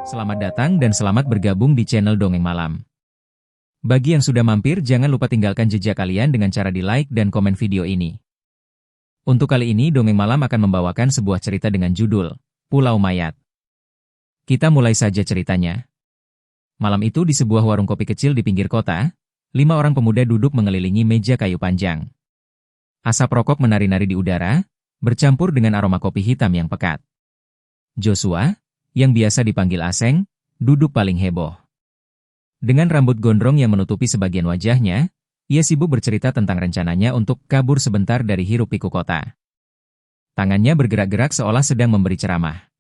Selamat datang dan selamat bergabung di channel Dongeng Malam. Bagi yang sudah mampir, jangan lupa tinggalkan jejak kalian dengan cara di like dan komen video ini. Untuk kali ini, Dongeng Malam akan membawakan sebuah cerita dengan judul Pulau Mayat. Kita mulai saja ceritanya. Malam itu di sebuah warung kopi kecil di pinggir kota, 5 orang pemuda duduk mengelilingi meja kayu panjang. Asap rokok menari-nari di udara, bercampur dengan aroma kopi hitam yang pekat. Joshua, yang biasa dipanggil Aseng, duduk paling heboh. Dengan rambut gondrong yang menutupi sebagian wajahnya, ia sibuk bercerita tentang rencananya untuk kabur sebentar dari hiruk-pikuk kota. Tangannya bergerak-gerak seolah sedang memberi ceramah.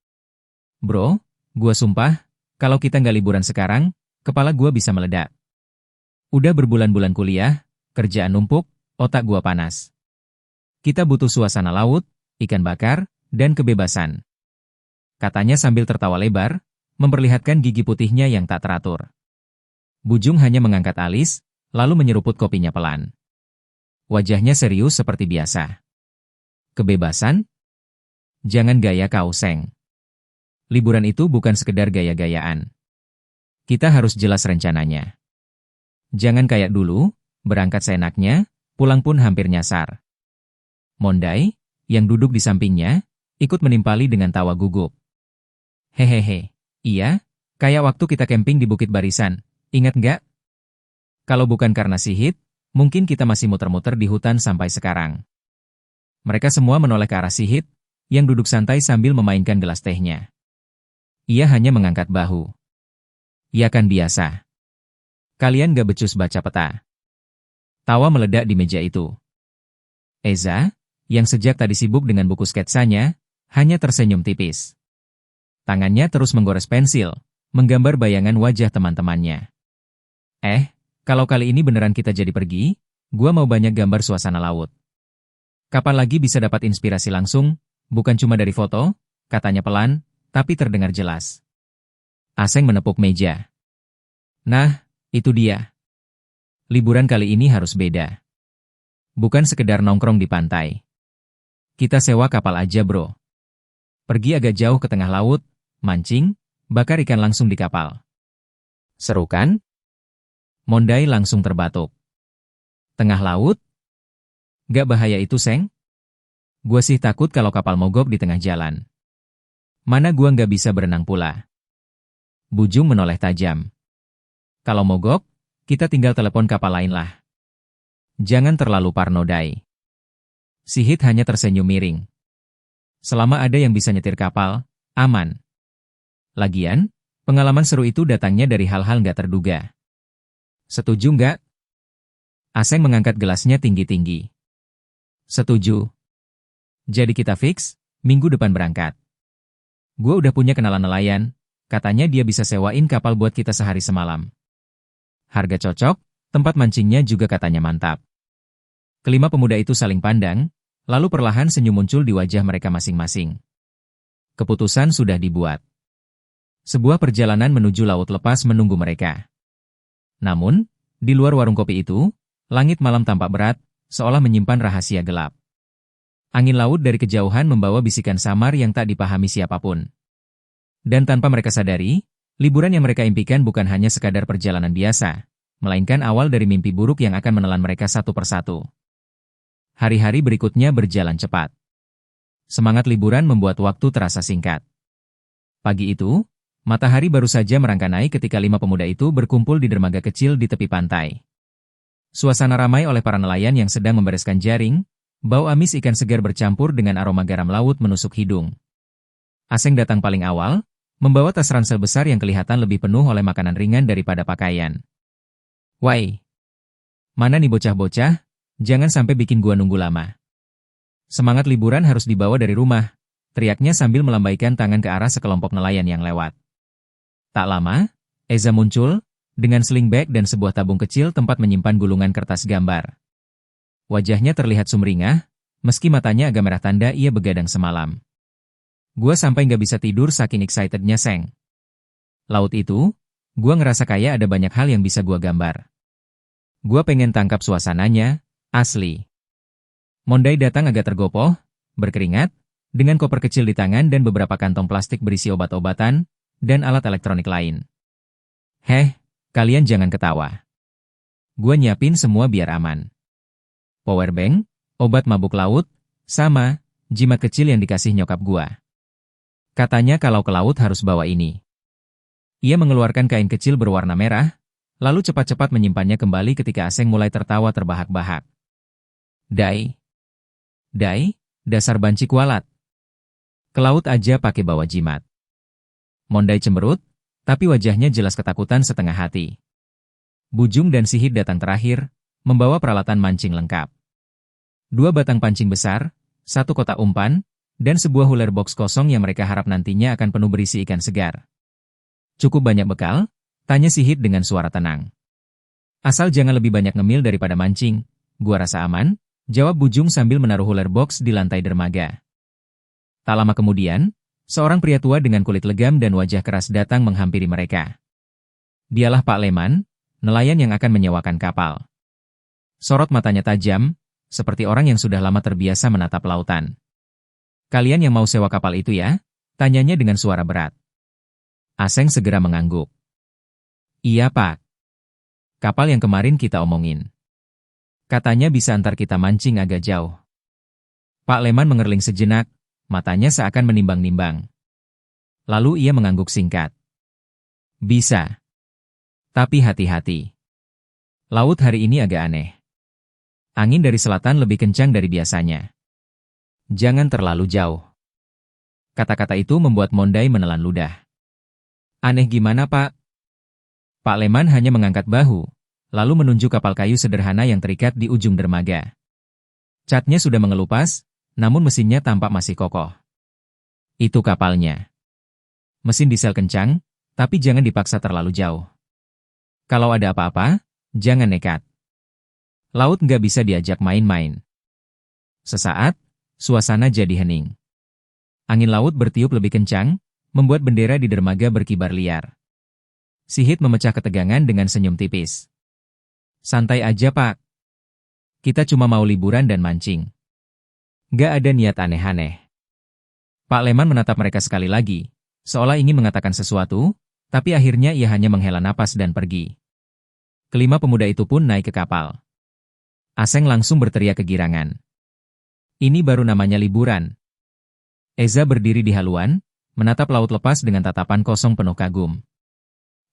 Bro, gua sumpah, kalau kita nggak liburan sekarang, kepala gua bisa meledak. Udah berbulan-bulan kuliah, kerjaan numpuk, otak gua panas. Kita butuh suasana laut, ikan bakar, dan kebebasan. Katanya sambil tertawa lebar, memperlihatkan gigi putihnya yang tak teratur. Bujung hanya mengangkat alis, lalu menyeruput kopinya pelan. Wajahnya serius seperti biasa. Kebebasan? Jangan gaya kau, Seng. Liburan itu bukan sekedar gaya-gayaan. Kita harus jelas rencananya. Jangan kayak dulu, berangkat seenaknya, pulang pun hampir nyasar. Mondai, yang duduk di sampingnya, ikut menimpali dengan tawa gugup. Hehehe, iya, kayak waktu kita camping di Bukit Barisan, ingat nggak? Kalau bukan karena Sihit, mungkin kita masih muter-muter di hutan sampai sekarang. Mereka semua menoleh ke arah Sihit, yang duduk santai sambil memainkan gelas tehnya. Ia hanya mengangkat bahu. Ya kan biasa. Kalian gak becus baca peta. Tawa meledak di meja itu. Eza, yang sejak tadi sibuk dengan buku sketsanya, hanya tersenyum tipis. Tangannya terus menggores pensil, menggambar bayangan wajah teman-temannya. Kalau kali ini beneran kita jadi pergi, gua mau banyak gambar suasana laut. Kapan lagi bisa dapat inspirasi langsung, bukan cuma dari foto, katanya pelan, tapi terdengar jelas. Aseng menepuk meja. Nah, itu dia. Liburan kali ini harus beda. Bukan sekedar nongkrong di pantai. Kita sewa kapal aja, bro. Pergi agak jauh ke tengah laut, mancing, bakar ikan langsung di kapal. Seru kan? Mondai langsung terbatuk. Tengah laut? Gak bahaya itu, Seng? Gua sih takut kalau kapal mogok di tengah jalan. Mana gua gak bisa berenang pula. Bujung menoleh tajam. Kalau mogok, kita tinggal telepon kapal lain lah. Jangan terlalu parno, Dai. Sihit hanya tersenyum miring. Selama ada yang bisa nyetir kapal, aman. Lagian, pengalaman seru itu datangnya dari hal-hal nggak terduga. Setuju nggak? Aseng mengangkat gelasnya tinggi-tinggi. Setuju. Jadi kita fix, minggu depan berangkat. Gue udah punya kenalan nelayan, katanya dia bisa sewain kapal buat kita sehari semalam. Harga cocok, tempat mancingnya juga katanya mantap. Kelima pemuda itu saling pandang, lalu perlahan senyum muncul di wajah mereka masing-masing. Keputusan sudah dibuat. Sebuah perjalanan menuju laut lepas menunggu mereka. Namun, di luar warung kopi itu, langit malam tampak berat, seolah menyimpan rahasia gelap. Angin laut dari kejauhan membawa bisikan samar yang tak dipahami siapapun. Dan tanpa mereka sadari, liburan yang mereka impikan bukan hanya sekadar perjalanan biasa, melainkan awal dari mimpi buruk yang akan menelan mereka satu persatu. Hari-hari berikutnya berjalan cepat. Semangat liburan membuat waktu terasa singkat. Pagi itu, matahari baru saja merangka naik ketika 5 pemuda itu berkumpul di dermaga kecil di tepi pantai. Suasana ramai oleh para nelayan yang sedang membereskan jaring, bau amis ikan segar bercampur dengan aroma garam laut menusuk hidung. Aseng datang paling awal, membawa tas ransel besar yang kelihatan lebih penuh oleh makanan ringan daripada pakaian. Wai, mana nih bocah-bocah? Jangan sampai bikin gua nunggu lama. Semangat liburan harus dibawa dari rumah, teriaknya sambil melambaikan tangan ke arah sekelompok nelayan yang lewat. Tak lama, Eza muncul, dengan sling bag dan sebuah tabung kecil tempat menyimpan gulungan kertas gambar. Wajahnya terlihat sumringah, meski matanya agak merah tanda ia begadang semalam. Gua sampai nggak bisa tidur saking excitednya, Seng. Laut itu, gua ngerasa kayak ada banyak hal yang bisa gua gambar. Gua pengen tangkap suasananya, asli. Mondai datang agak tergopoh, berkeringat, dengan koper kecil di tangan dan beberapa kantong plastik berisi obat-obatan. dan alat elektronik lain. Heh, kalian jangan ketawa. Gua nyiapin semua biar aman. Powerbank, obat mabuk laut, sama jimat kecil yang dikasih nyokap gua. Katanya kalau ke laut harus bawa ini. Ia mengeluarkan kain kecil berwarna merah, lalu cepat-cepat menyimpannya kembali ketika Aseng mulai tertawa terbahak-bahak. Dai, dasar banci kualat. Ke laut aja pakai bawa jimat. Mondai cemberut, tapi wajahnya jelas ketakutan setengah hati. Bujung dan Sihit datang terakhir, membawa peralatan mancing lengkap. 2 batang pancing besar, 1 kotak umpan, dan sebuah huler box kosong yang mereka harap nantinya akan penuh berisi ikan segar. Cukup banyak bekal? Tanya Sihit dengan suara tenang. Asal jangan lebih banyak ngemil daripada mancing, gua rasa aman, jawab Bujung sambil menaruh huler box di lantai dermaga. Tak lama kemudian, seorang pria tua dengan kulit legam dan wajah keras datang menghampiri mereka. Dialah Pak Leman, nelayan yang akan menyewakan kapal. Sorot matanya tajam, seperti orang yang sudah lama terbiasa menatap lautan. Kalian yang mau sewa kapal itu ya? Tanyanya dengan suara berat. Aseng segera mengangguk. Iya Pak. Kapal yang kemarin kita omongin. Katanya bisa antar kita mancing agak jauh. Pak Leman mengerling sejenak, matanya seakan menimbang-nimbang. Lalu ia mengangguk singkat. Bisa. Tapi hati-hati. Laut hari ini agak aneh. Angin dari selatan lebih kencang dari biasanya. Jangan terlalu jauh. Kata-kata itu membuat Mondai menelan ludah. Aneh gimana Pak? Pak Leman hanya mengangkat bahu, lalu menunjuk kapal kayu sederhana yang terikat di ujung dermaga. Catnya sudah mengelupas, namun mesinnya tampak masih kokoh. Itu kapalnya. Mesin diesel kencang, tapi jangan dipaksa terlalu jauh. Kalau ada apa-apa, jangan nekat. Laut nggak bisa diajak main-main. Sesaat, suasana jadi hening. Angin laut bertiup lebih kencang, membuat bendera di dermaga berkibar liar. Sihit memecah ketegangan dengan senyum tipis. Santai aja Pak. Kita cuma mau liburan dan mancing. Nggak ada niat aneh-aneh. Pak Leman menatap mereka sekali lagi, seolah ingin mengatakan sesuatu, tapi akhirnya ia hanya menghela napas dan pergi. Kelima pemuda itu pun naik ke kapal. Aseng langsung berteriak kegirangan. Ini baru namanya liburan. Eza berdiri di haluan, menatap laut lepas dengan tatapan kosong penuh kagum.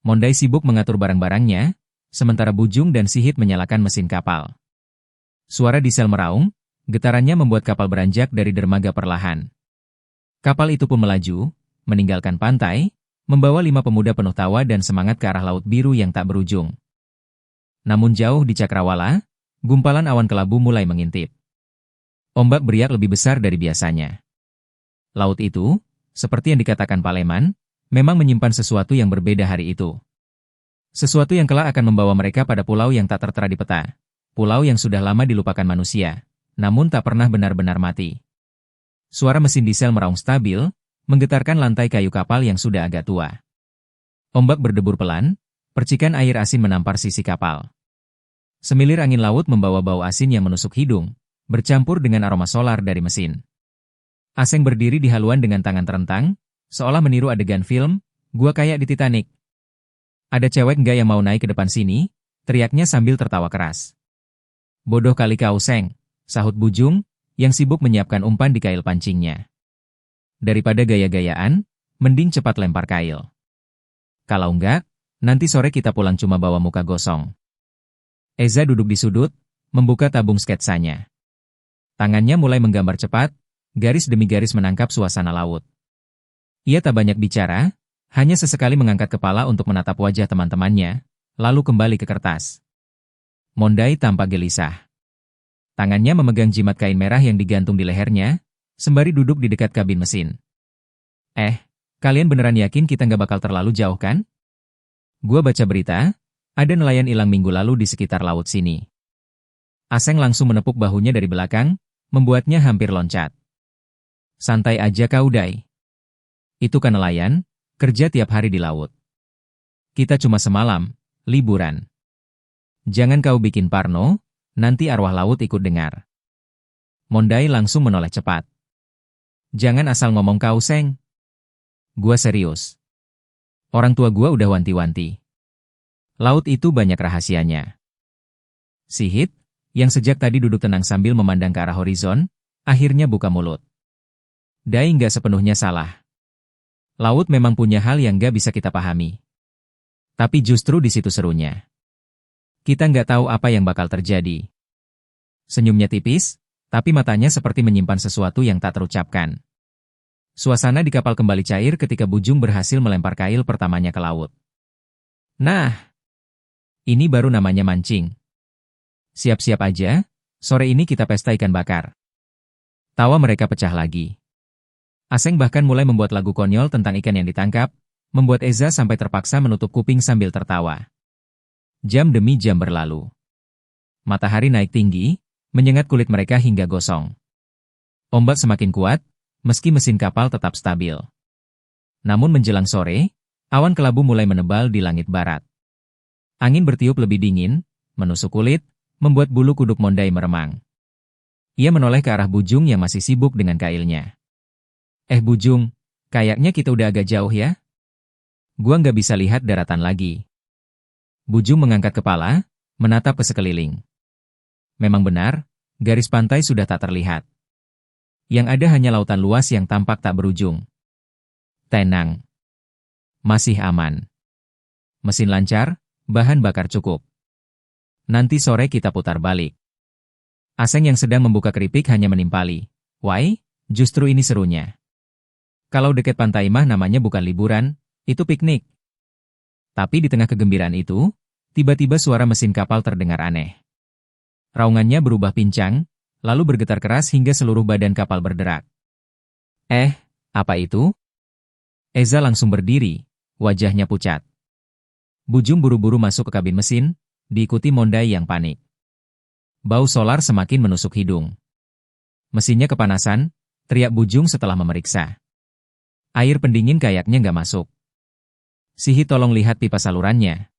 Mondai sibuk mengatur barang-barangnya, sementara Bujung dan Sihit menyalakan mesin kapal. Suara diesel meraung, getarannya membuat kapal beranjak dari dermaga perlahan. Kapal itu pun melaju, meninggalkan pantai, membawa 5 pemuda penuh tawa dan semangat ke arah laut biru yang tak berujung. Namun jauh di cakrawala, gumpalan awan kelabu mulai mengintip. Ombak beriak lebih besar dari biasanya. Laut itu, seperti yang dikatakan Pak Leman, memang menyimpan sesuatu yang berbeda hari itu. Sesuatu yang kelak akan membawa mereka pada pulau yang tak tertera di peta. Pulau yang sudah lama dilupakan manusia, namun tak pernah benar-benar mati. Suara mesin diesel meraung stabil, menggetarkan lantai kayu kapal yang sudah agak tua. Ombak berdebur pelan, percikan air asin menampar sisi kapal. Semilir angin laut membawa bau asin yang menusuk hidung, bercampur dengan aroma solar dari mesin. Aseng berdiri di haluan dengan tangan terentang, seolah meniru adegan film, gua kayak di Titanic. Ada cewek nggak yang mau naik ke depan sini? Teriaknya sambil tertawa keras. Bodoh kali kau Seng, sahut Bujung, yang sibuk menyiapkan umpan di kail pancingnya. Daripada gaya-gayaan, mending cepat lempar kail. Kalau enggak, nanti sore kita pulang cuma bawa muka gosong. Eza duduk di sudut, membuka tabung sketsanya. Tangannya mulai menggambar cepat, garis demi garis menangkap suasana laut. Ia tak banyak bicara, hanya sesekali mengangkat kepala untuk menatap wajah teman-temannya, lalu kembali ke kertas. Mondai tampak gelisah. Tangannya memegang jimat kain merah yang digantung di lehernya, sembari duduk di dekat kabin mesin. Kalian beneran yakin kita nggak bakal terlalu jauh kan? Gua baca berita, ada nelayan hilang minggu lalu di sekitar laut sini. Aseng langsung menepuk bahunya dari belakang, membuatnya hampir loncat. Santai aja kau Dai. Itu kan nelayan, kerja tiap hari di laut. Kita cuma semalam, liburan. Jangan kau bikin parno, nanti arwah laut ikut dengar. Mondai langsung menoleh cepat. Jangan asal ngomong kau Seng. Gua serius. Orang tua gua udah wanti-wanti. Laut itu banyak rahasianya. Sihit, yang sejak tadi duduk tenang sambil memandang ke arah horizon, akhirnya buka mulut. Dai nggak sepenuhnya salah. Laut memang punya hal yang nggak bisa kita pahami. Tapi justru di situ serunya. Kita nggak tahu apa yang bakal terjadi. Senyumnya tipis, tapi matanya seperti menyimpan sesuatu yang tak terucapkan. Suasana di kapal kembali cair ketika Bujung berhasil melempar kail pertamanya ke laut. Nah, ini baru namanya mancing. Siap-siap aja, sore ini kita pesta ikan bakar. Tawa mereka pecah lagi. Aseng bahkan mulai membuat lagu konyol tentang ikan yang ditangkap, membuat Eza sampai terpaksa menutup kuping sambil tertawa. Jam demi jam berlalu. Matahari naik tinggi, menyengat kulit mereka hingga gosong. Ombak semakin kuat, meski mesin kapal tetap stabil. Namun menjelang sore, awan kelabu mulai menebal di langit barat. Angin bertiup lebih dingin, menusuk kulit, membuat bulu kuduk Mondai meremang. Ia menoleh ke arah Bujung yang masih sibuk dengan kailnya. Bujung, kayaknya kita udah agak jauh ya? Gua nggak bisa lihat daratan lagi. Bujung mengangkat kepala, menatap ke sekeliling. Memang benar, garis pantai sudah tak terlihat. Yang ada hanya lautan luas yang tampak tak berujung. Tenang. Masih aman. Mesin lancar, bahan bakar cukup. Nanti sore kita putar balik. Aseng yang sedang membuka keripik hanya menimpali. Why, justru ini serunya. Kalau deket pantai mah namanya bukan liburan, itu piknik. Tapi di tengah kegembiraan itu, tiba-tiba suara mesin kapal terdengar aneh. Raungannya berubah pincang, lalu bergetar keras hingga seluruh badan kapal berderak. Apa itu? Eza langsung berdiri, wajahnya pucat. Bujung buru-buru masuk ke kabin mesin, diikuti Mondai yang panik. Bau solar semakin menusuk hidung. Mesinnya kepanasan, teriak Bujung setelah memeriksa. Air pendingin kayaknya nggak masuk. Sihit tolong lihat pipa salurannya.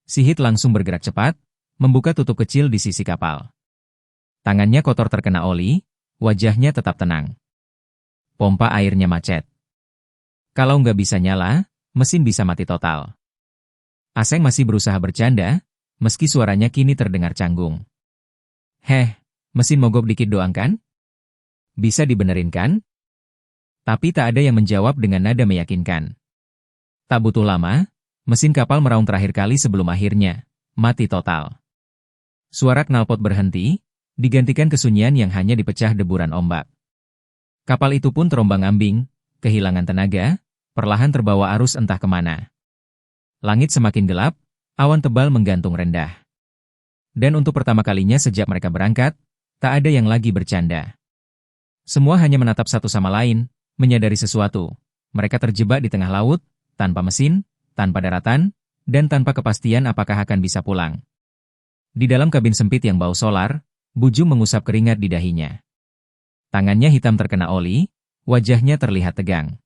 Sihit langsung bergerak cepat, membuka tutup kecil di sisi kapal. Tangannya kotor terkena oli, wajahnya tetap tenang. Pompa airnya macet. Kalau nggak bisa nyala, mesin bisa mati total. Aseng masih berusaha bercanda, meski suaranya kini terdengar canggung. Mesin mogok dikit doang kan? Bisa dibenerin kan? Tapi tak ada yang menjawab dengan nada meyakinkan. Tak butuh lama, mesin kapal meraung terakhir kali sebelum akhirnya mati total. Suara knalpot berhenti, digantikan kesunyian yang hanya dipecah deburan ombak. Kapal itu pun terombang-ambing, kehilangan tenaga, perlahan terbawa arus entah kemana. Langit semakin gelap, awan tebal menggantung rendah. Dan untuk pertama kalinya sejak mereka berangkat, tak ada yang lagi bercanda. Semua hanya menatap satu sama lain, menyadari sesuatu. Mereka terjebak di tengah laut, tanpa mesin, tanpa daratan, dan tanpa kepastian apakah akan bisa pulang. Di dalam kabin sempit yang bau solar, Bujung mengusap keringat di dahinya. Tangannya hitam terkena oli, wajahnya terlihat tegang.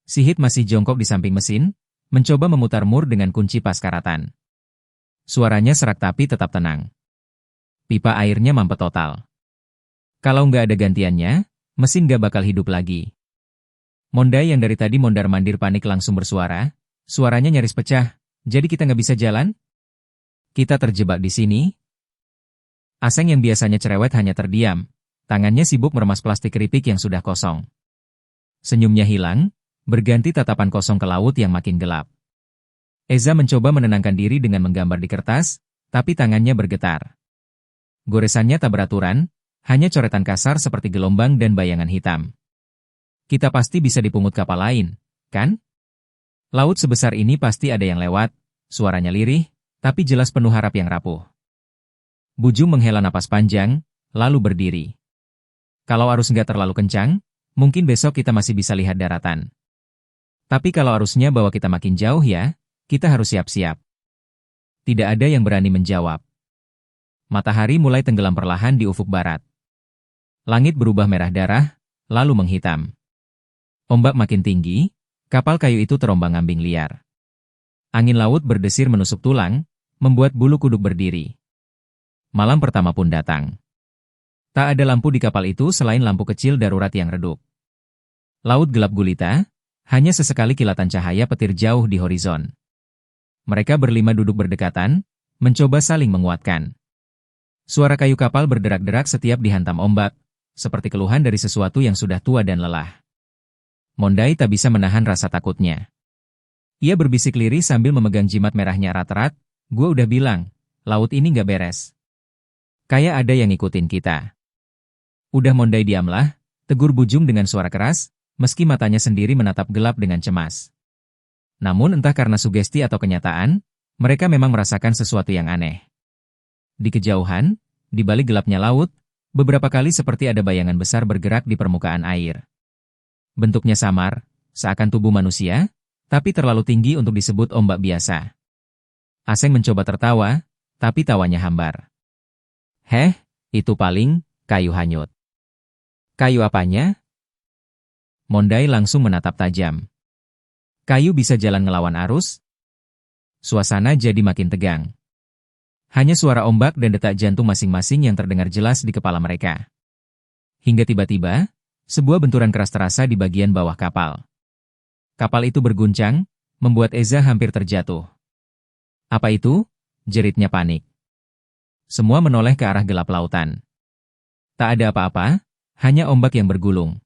Sihit masih jongkok di samping mesin, mencoba memutar mur dengan kunci paskaratan. Suaranya serak tapi tetap tenang. Pipa airnya mampet total. Kalau nggak ada gantiannya, mesin nggak bakal hidup lagi. Mondai yang dari tadi mondar-mandir panik langsung bersuara, suaranya nyaris pecah, jadi kita nggak bisa jalan? Kita terjebak di sini? Aseng yang biasanya cerewet hanya terdiam, tangannya sibuk meremas plastik keripik yang sudah kosong. Senyumnya hilang, berganti tatapan kosong ke laut yang makin gelap. Eza mencoba menenangkan diri dengan menggambar di kertas, tapi tangannya bergetar. Goresannya tak beraturan, hanya coretan kasar seperti gelombang dan bayangan hitam. Kita pasti bisa dipungut kapal lain, kan? Laut sebesar ini pasti ada yang lewat, suaranya lirih, tapi jelas penuh harap yang rapuh. Bujung menghela napas panjang, lalu berdiri. Kalau arus nggak terlalu kencang, mungkin besok kita masih bisa lihat daratan. Tapi kalau arusnya bawa kita makin jauh ya, kita harus siap-siap. Tidak ada yang berani menjawab. Matahari mulai tenggelam perlahan di ufuk barat. Langit berubah merah darah, lalu menghitam. Ombak makin tinggi, kapal kayu itu terombang-ambing liar. Angin laut berdesir menusuk tulang, membuat bulu kuduk berdiri. Malam pertama pun datang. Tak ada lampu di kapal itu selain lampu kecil darurat yang redup. Laut gelap gulita, Hanya sesekali kilatan cahaya petir jauh di horizon. Mereka berlima duduk berdekatan, mencoba saling menguatkan. Suara kayu kapal berderak-derak setiap dihantam ombak, seperti keluhan dari sesuatu yang sudah tua dan lelah. Mondai tak bisa menahan rasa takutnya. Ia berbisik lirih sambil memegang jimat merahnya erat-erat, "Gua udah bilang, laut ini nggak beres. Kayak ada yang ngikutin kita." "Udah Mondai diamlah," tegur Bujung dengan suara keras, meski matanya sendiri menatap gelap dengan cemas. Namun entah karena sugesti atau kenyataan, mereka memang merasakan sesuatu yang aneh. Di kejauhan, di balik gelapnya laut, beberapa kali seperti ada bayangan besar bergerak di permukaan air. Bentuknya samar, seakan tubuh manusia, tapi terlalu tinggi untuk disebut ombak biasa. Aseng mencoba tertawa, tapi tawanya hambar. "Heh, itu paling kayu hanyut." "Kayu apanya?" Mondai langsung menatap tajam. "Kayu bisa jalan ngelawan arus?" Suasana jadi makin tegang. Hanya suara ombak dan detak jantung masing-masing yang terdengar jelas di kepala mereka. Hingga tiba-tiba, sebuah benturan keras terasa di bagian bawah kapal. Kapal itu berguncang, membuat Eza hampir terjatuh. "Apa itu?" jeritnya panik. Semua menoleh ke arah gelap lautan. Tak ada apa-apa, hanya ombak yang bergulung.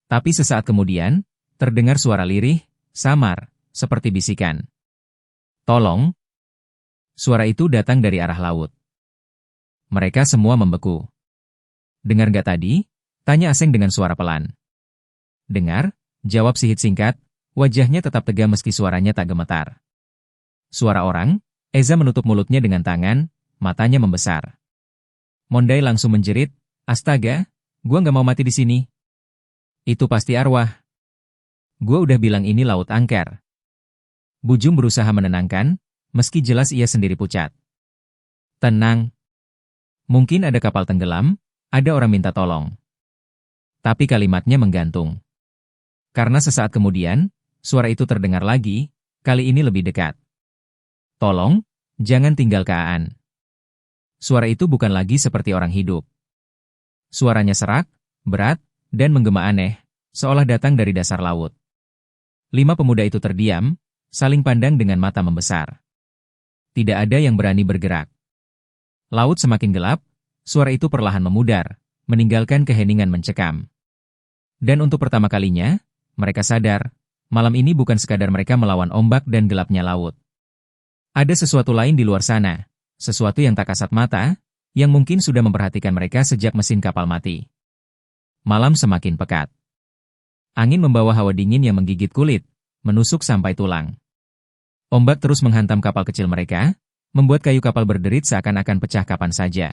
Tapi sesaat kemudian, terdengar suara lirih, samar, seperti bisikan. "Tolong!" Suara itu datang dari arah laut. Mereka semua membeku. "Dengar gak tadi?" tanya Aseng dengan suara pelan. "Dengar," jawab Sihit singkat, wajahnya tetap tegang meski suaranya tak gemetar. "Suara orang?" Eza menutup mulutnya dengan tangan, matanya membesar. Mondai langsung menjerit, "Astaga, gua nggak mau mati di sini. Itu pasti arwah. Gua udah bilang ini laut angker." Bujung berusaha menenangkan, meski jelas ia sendiri pucat. "Tenang. Mungkin ada kapal tenggelam, ada orang minta tolong." Tapi kalimatnya menggantung. Karena sesaat kemudian, suara itu terdengar lagi, kali ini lebih dekat. "Tolong, jangan tinggal Aan." Suara itu bukan lagi seperti orang hidup. Suaranya serak, berat, dan menggema aneh, seolah datang dari dasar laut. 5 pemuda itu terdiam, saling pandang dengan mata membesar. Tidak ada yang berani bergerak. Laut semakin gelap, suara itu perlahan memudar, meninggalkan keheningan mencekam. Dan untuk pertama kalinya, mereka sadar, malam ini bukan sekadar mereka melawan ombak dan gelapnya laut. Ada sesuatu lain di luar sana, sesuatu yang tak kasat mata, yang mungkin sudah memperhatikan mereka sejak mesin kapal mati. Malam semakin pekat. Angin membawa hawa dingin yang menggigit kulit, menusuk sampai tulang. Ombak terus menghantam kapal kecil mereka, membuat kayu kapal berderit seakan-akan pecah kapan saja.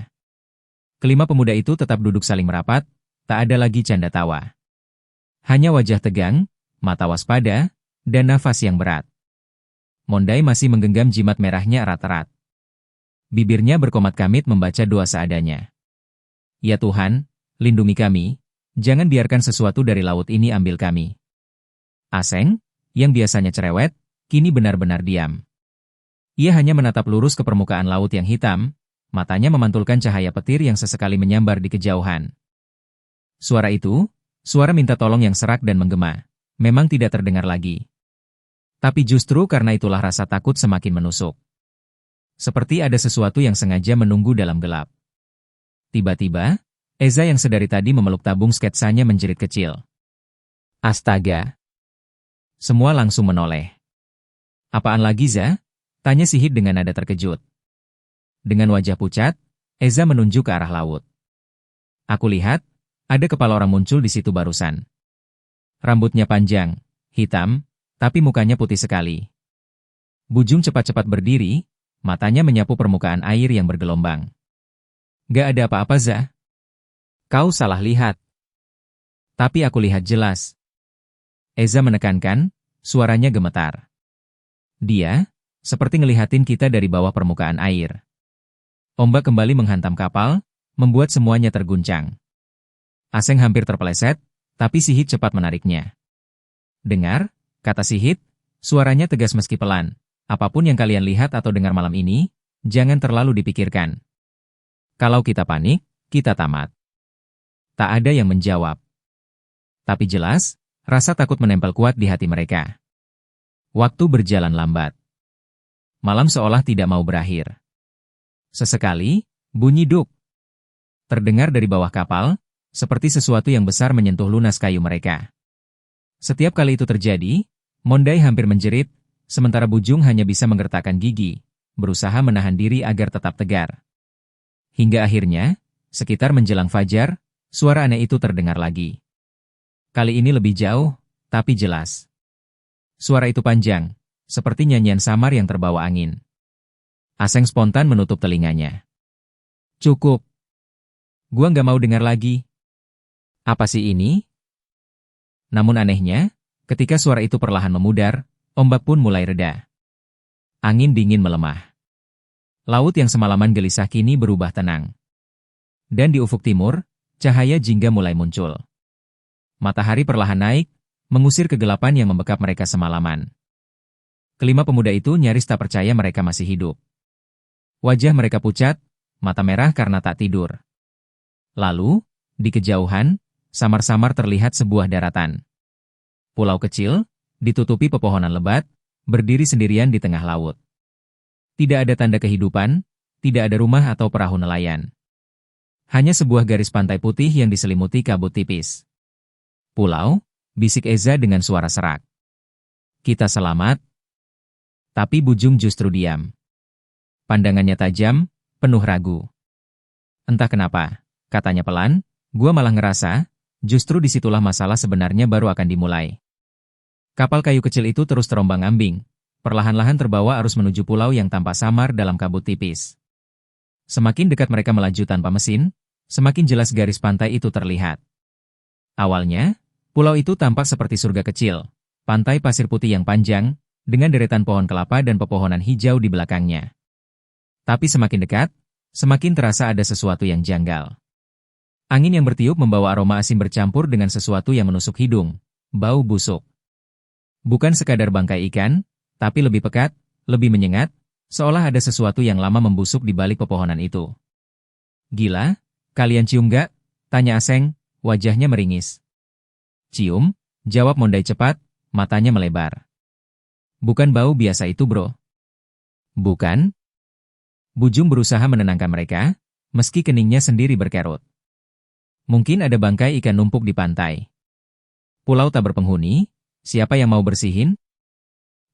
Kelima pemuda itu tetap duduk saling merapat, tak ada lagi canda tawa. Hanya wajah tegang, mata waspada, dan nafas yang berat. Mondai masih menggenggam jimat merahnya erat-erat. Bibirnya berkomat kamit membaca doa seadanya. "Ya Tuhan, lindungi kami, jangan biarkan sesuatu dari laut ini ambil kami." Aseng, yang biasanya cerewet, kini benar-benar diam. Ia hanya menatap lurus ke permukaan laut yang hitam, matanya memantulkan cahaya petir yang sesekali menyambar di kejauhan. Suara itu, suara minta tolong yang serak dan menggema, memang tidak terdengar lagi. Tapi justru karena itulah rasa takut semakin menusuk. Seperti ada sesuatu yang sengaja menunggu dalam gelap. Tiba-tiba, Eza yang sedari tadi memeluk tabung sketsanya menjerit kecil. "Astaga!" Semua langsung menoleh. "Apaan lagi, Za?" tanya Sihit dengan nada terkejut. Dengan wajah pucat, Eza menunjuk ke arah laut. "Aku lihat, ada kepala orang muncul di situ barusan. Rambutnya panjang, hitam, tapi mukanya putih sekali." Bujung cepat-cepat berdiri, matanya menyapu permukaan air yang bergelombang. "Gak ada apa-apa, Za. Kau salah lihat." "Tapi aku lihat jelas." Eza menekankan, suaranya gemetar. "Dia, seperti ngelihatin kita dari bawah permukaan air." Ombak kembali menghantam kapal, membuat semuanya terguncang. Aseng hampir terpeleset, tapi Sihit cepat menariknya. "Dengar," kata Sihit, suaranya tegas meski pelan. "Apapun yang kalian lihat atau dengar malam ini, jangan terlalu dipikirkan. Kalau kita panik, kita tamat." Tak ada yang menjawab. Tapi jelas, Rasa takut menempel kuat di hati mereka. Waktu berjalan lambat. Malam seolah tidak mau berakhir. Sesekali, bunyi duk terdengar dari bawah kapal, seperti sesuatu yang besar menyentuh lunas kayu mereka. Setiap kali itu terjadi, Mondai hampir menjerit, sementara Bujung hanya bisa menggertakkan gigi, berusaha menahan diri agar tetap tegar. Hingga akhirnya, sekitar menjelang fajar, suara aneh itu terdengar lagi. Kali ini lebih jauh, tapi jelas. Suara itu panjang, seperti nyanyian samar yang terbawa angin. Aseng spontan menutup telinganya. Cukup. Gua nggak mau dengar lagi. Apa sih ini? Namun anehnya, ketika suara itu perlahan memudar, ombak pun mulai reda. Angin dingin melemah. Laut yang semalaman gelisah kini berubah tenang. Dan di ufuk timur, cahaya jingga mulai muncul. Matahari perlahan naik, mengusir kegelapan yang membekap mereka semalaman. Kelima pemuda itu nyaris tak percaya mereka masih hidup. Wajah mereka pucat, mata merah karena tak tidur. Lalu, di kejauhan, samar-samar terlihat sebuah daratan. Pulau kecil, ditutupi pepohonan lebat, berdiri sendirian di tengah laut. Tidak ada tanda kehidupan, tidak ada rumah atau perahu nelayan. Hanya sebuah garis pantai putih yang diselimuti kabut tipis. Pulau, bisik Eza dengan suara serak. Kita selamat. Tapi Bujung justru diam. Pandangannya tajam, penuh ragu. Entah kenapa, katanya pelan, gua malah ngerasa, justru disitulah masalah sebenarnya baru akan dimulai. Kapal kayu kecil itu terus terombang-ambing, perlahan-lahan terbawa arus menuju pulau yang tampak samar dalam kabut tipis. Semakin dekat mereka melaju tanpa mesin, semakin jelas garis pantai itu terlihat. Awalnya, pulau itu tampak seperti surga kecil, pantai pasir putih yang panjang, dengan deretan pohon kelapa dan pepohonan hijau di belakangnya. Tapi semakin dekat, semakin terasa ada sesuatu yang janggal. Angin yang bertiup membawa aroma asin bercampur dengan sesuatu yang menusuk hidung, bau busuk. Bukan sekadar bangkai ikan, tapi lebih pekat, lebih menyengat, seolah ada sesuatu yang lama membusuk di balik pepohonan itu. Gila, kalian cium gak? Tanya Aseng, wajahnya meringis. Cium, jawab Mondai cepat, matanya melebar. Bukan bau biasa itu bro. Bukan? Bujung berusaha menenangkan mereka, meski keningnya sendiri berkerut. Mungkin ada bangkai ikan numpuk di pantai. Pulau tak berpenghuni, siapa yang mau bersihin?